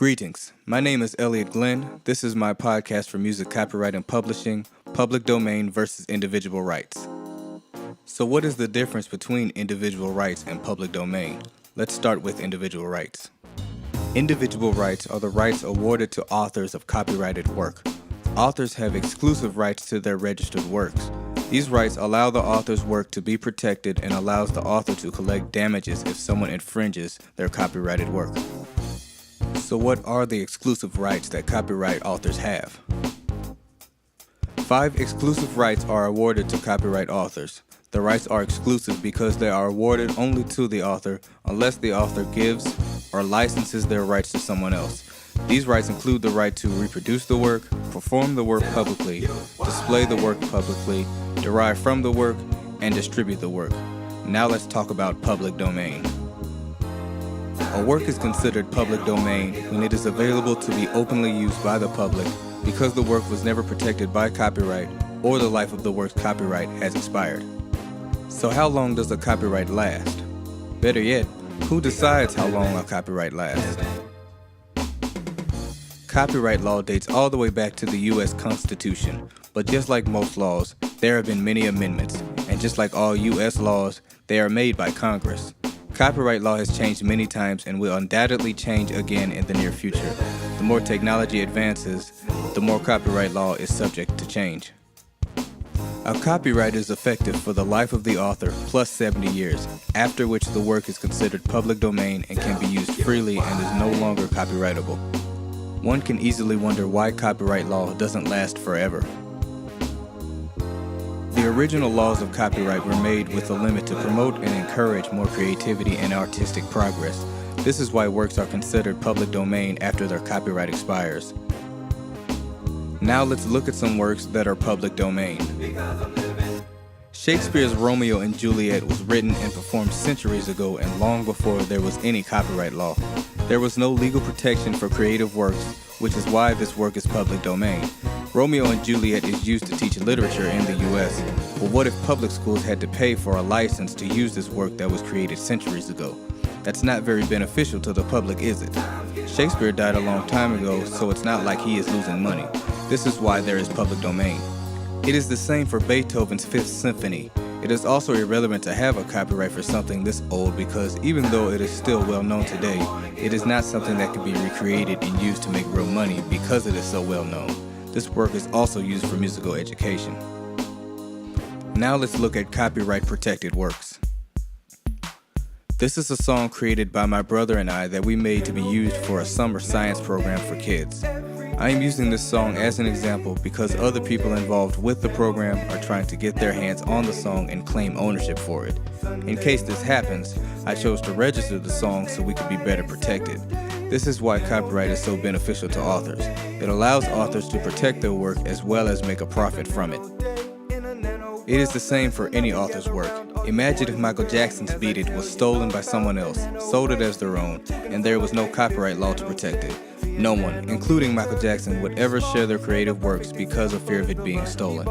Greetings, my name is Elliot Glenn. This is my podcast for music copyright and publishing, public domain versus individual rights. So what is the difference between individual rights and public domain? Let's start with individual rights. Individual rights are the rights awarded to authors of copyrighted work. Authors have exclusive rights to their registered works. These rights allow the author's work to be protected and allows the author to collect damages if someone infringes their copyrighted work. So what are the exclusive rights that copyright authors have? 5 exclusive rights are awarded to copyright authors. The rights are exclusive because they are awarded only to the author unless the author gives or licenses their rights to someone else. These rights include the right to reproduce the work, perform the work publicly, display the work publicly, derive from the work, and distribute the work. Now let's talk about public domain. A work is considered public domain when it is available to be openly used by the public because the work was never protected by copyright or the life of the work's copyright has expired. So how long does a copyright last? Better yet, who decides how long a copyright lasts? Copyright law dates all the way back to the U.S. Constitution, but just like most laws, there have been many amendments, and just like all U.S. laws, they are made by Congress. Copyright law has changed many times and will undoubtedly change again in the near future. The more technology advances, the more copyright law is subject to change. A copyright is effective for the life of the author plus 70 years, after which the work is considered public domain and can be used freely and is no longer copyrightable. One can easily wonder why copyright law doesn't last forever. The original laws of copyright were made with a limit to promote and encourage more creativity and artistic progress. This is why works are considered public domain after their copyright expires. Now let's look at some works that are public domain. Shakespeare's Romeo and Juliet was written and performed centuries ago and long before there was any copyright law. There was no legal protection for creative works, which is why this work is public domain. Romeo and Juliet is used to teach literature in the U.S., but what if public schools had to pay for a license to use this work that was created centuries ago? That's not very beneficial to the public, is it? Shakespeare died a long time ago, so it's not like he is losing money. This is why there is public domain. It is the same for Beethoven's 5th Symphony. It is also irrelevant to have a copyright for something this old because even though it is still well known today, it is not something that can be recreated and used to make real money because it is so well known. This work is also used for musical education. Now let's look at copyright protected works. This is a song created by my brother and I that we made to be used for a summer science program for kids. I am using this song as an example because other people involved with the program are trying to get their hands on the song and claim ownership for it. In case this happens, I chose to register the song so we could be better protected. This is why copyright is so beneficial to authors. It allows authors to protect their work as well as make a profit from it. It is the same for any author's work. Imagine if Michael Jackson's Beat It was stolen by someone else, sold it as their own, and there was no copyright law to protect it. No one, including Michael Jackson, would ever share their creative works because of fear of it being stolen.